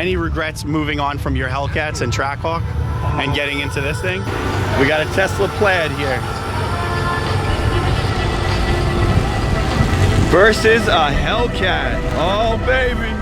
Any regrets moving on from your Hellcats and Trackhawk and getting into this thing? We got a Tesla Plaid here versus a Hellcat. Oh, baby.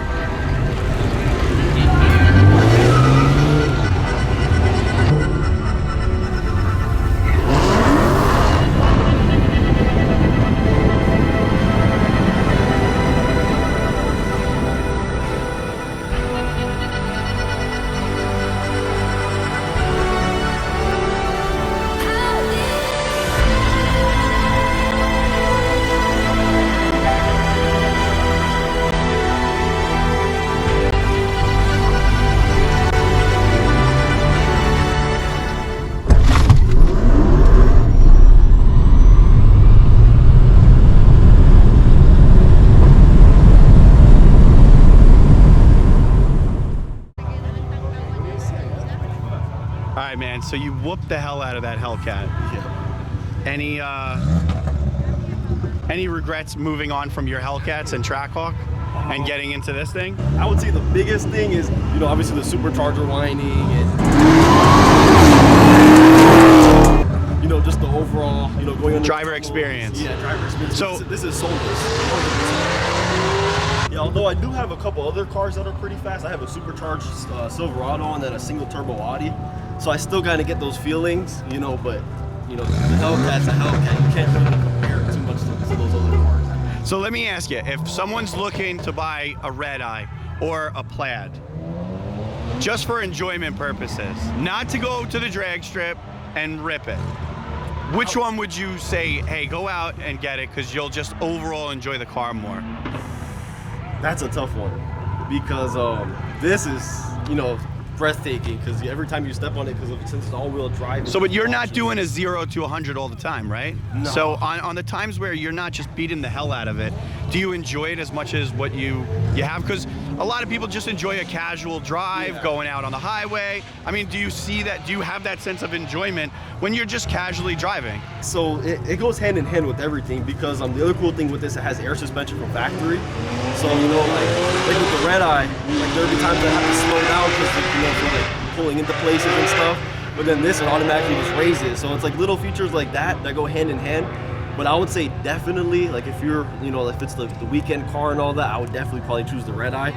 All right, man, so you whooped the hell out of that Hellcat. Yeah. Any regrets moving on from your Hellcats and Trackhawk and getting into this thing? I would say the biggest thing is, you know, obviously the supercharger whining and, you know, just the overall, you know, going on driver experience. Yeah, driver experience. So this is soulless. 100%. Yeah, although I do have a couple other cars that are pretty fast. I have a supercharged Silverado and then a single turbo Audi. So I still kind of get those feelings, you know, but, you know, the Hellcat's a Hellcat. You can't really compare too much to those other cars. So let me ask you, if someone's looking to buy a Redeye or a Plaid, just for enjoyment purposes, not to go to the drag strip and rip it, which one would you say, hey, go out and get it because you'll just overall enjoy the car more? That's a tough one because this is, you know, breathtaking because every time you step on it, because since it's all-wheel drive. So, but you're not doing a 0 to 100 all the time, right? No. So on the times where you're not just beating the hell out of it, do you enjoy it as much as what you have? Because a lot of people just enjoy a casual drive, going out on the highway. I mean, do you see that? Do you have that sense of enjoyment when you're just casually driving? So it goes hand in hand with everything because the other cool thing with this, it has air suspension from factory. So, you know, like with the Redeye, like there'll be times I have to slow down because, you know, for like pulling into places and stuff. But then this, it automatically just raises. So it's like little features like that go hand in hand. But I would say definitely, like if you're, you know, if it's the weekend car and all that, I would definitely probably choose the Redeye.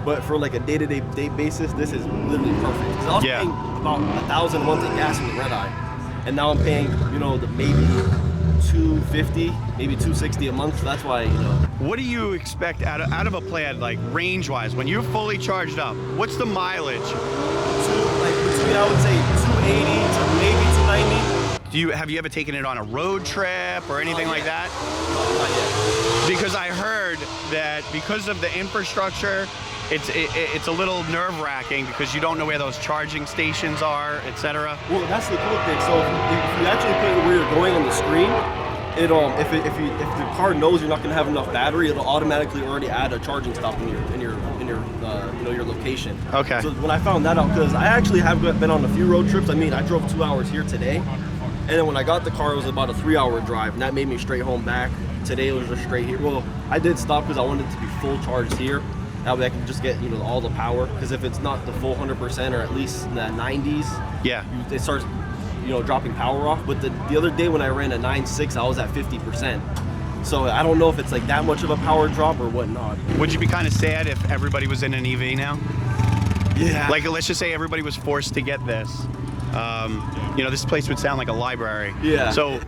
But for like a day-to-day basis, this is literally perfect. Because I was paying about $1,000 a month in gas in the Redeye. And now I'm paying, you know, maybe $250, maybe $260 a month. So that's why, you know. What do you expect out of a Plaid, like range-wise, when you're fully charged up? What's the mileage? Between, I would say 280 to maybe 290. Have you ever taken it on a road trip or anything like that? Not yet. Because I heard that because of the infrastructure, it's a little nerve-wracking because you don't know where those charging stations are, etc. Well, that's the cool thing. So if you actually put where you're going on the screen, if the car knows you're not going to have enough battery, it'll automatically already add a charging stop in your you know, your location. Okay. So when I found that out, because I actually have been on a few road trips. I mean, I drove 2 hours here today, and then when I got the car, it was about a 3-hour drive, and that made me straight home back. Today it was just straight here. Well, I did stop because I wanted it to be full charged here. That way I can just get, you know, all the power. Because if it's not the full 100% or at least in the 90s, it starts, you know, dropping power off. But the other day when I ran a 9.6, I was at 50%. So I don't know if it's like that much of a power drop or whatnot. Would you be kind of sad if everybody was in an EV now? Yeah. Like, let's just say everybody was forced to get this. You know, this place would sound like a library. Yeah. So.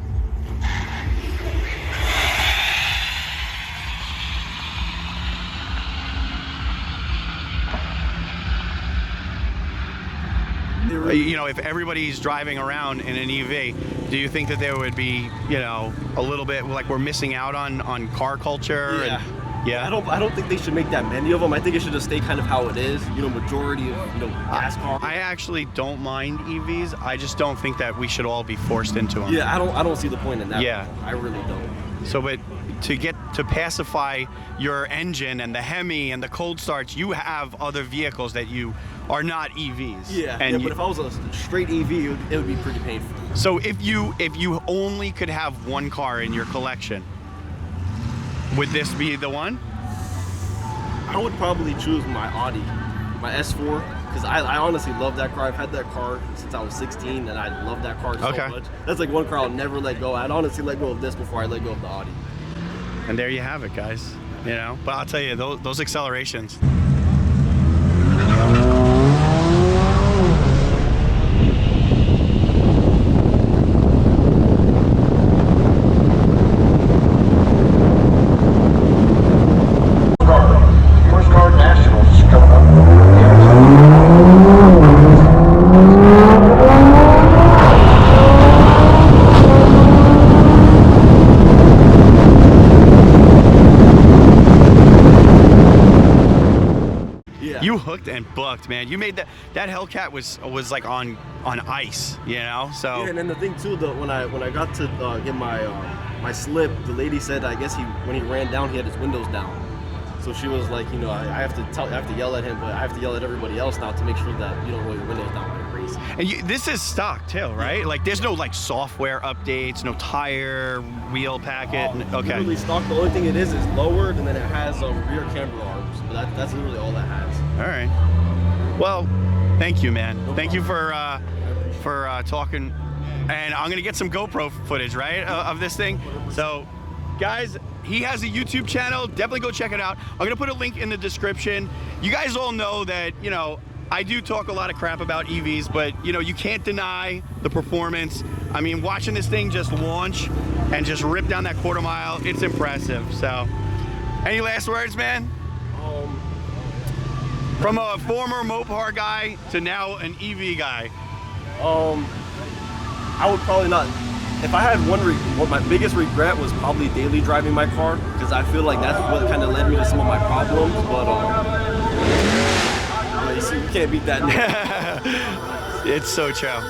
You know, if everybody's driving around in an EV, do you think that there would be, you know, a little bit like we're missing out on car culture? Yeah. Yeah. I don't think they should make that many of them. I think it should just stay kind of how it is. You know, majority of, you know, gas cars. I actually don't mind EVs. I just don't think that we should all be forced into them. Yeah, I don't see the point in that. Yeah. I really don't. So, but to pacify your engine and the Hemi and the cold starts, you have other vehicles that you are not EVs. Yeah, and but if I was a straight EV, it would be pretty painful. So if you only could have one car in your collection, would this be the one? I would probably choose my Audi. my S4, because I honestly love that car. I've had that car since I was 16, and I love that car so much. That's like one car I'll never let go. I'd honestly let go of this before I let go of the Audi. And there you have it, guys. You know, but I'll tell you, those accelerations. You hooked and booked, man. You made that Hellcat was like on ice, you know. So yeah, and then the thing too, when I got to get my slip, the lady said I guess when he ran down, he had his windows down. So she was like, you know, I have to yell at him, but I have to yell at everybody else now to make sure that you don't roll your windows down when you're racing. And this is stock too, right? Like there's no like software updates, no tire, wheel packet. Okay. Literally stock. The only thing it is lowered, and then it has rear camber arms. But that's literally all that has. All right. Well, thank you, man. Thank you for talking. And I'm gonna get some GoPro footage, right, of this thing. So, guys, he has a YouTube channel. Definitely go check it out. I'm gonna put a link in the description. You guys all know that, you know, I do talk a lot of crap about EVs, but you know, you can't deny the performance. I mean, watching this thing just launch and just rip down that quarter mile, it's impressive. So, any last words, man? From a former Mopar guy to now an EV guy. I would probably not. If I had what my biggest regret was probably daily driving my car, because I feel like that's what kind of led me to some of my problems. But you see, you can't beat that. It's so true.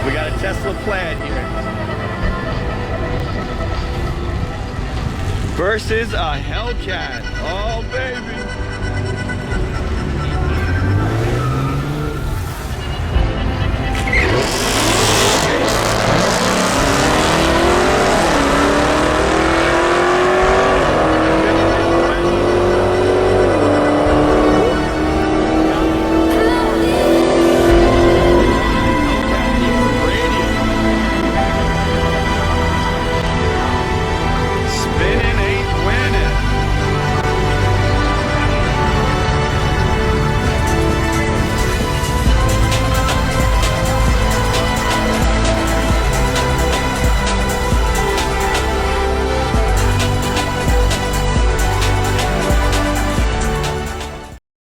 We got a Tesla Plaid here versus a Hellcat. Oh baby.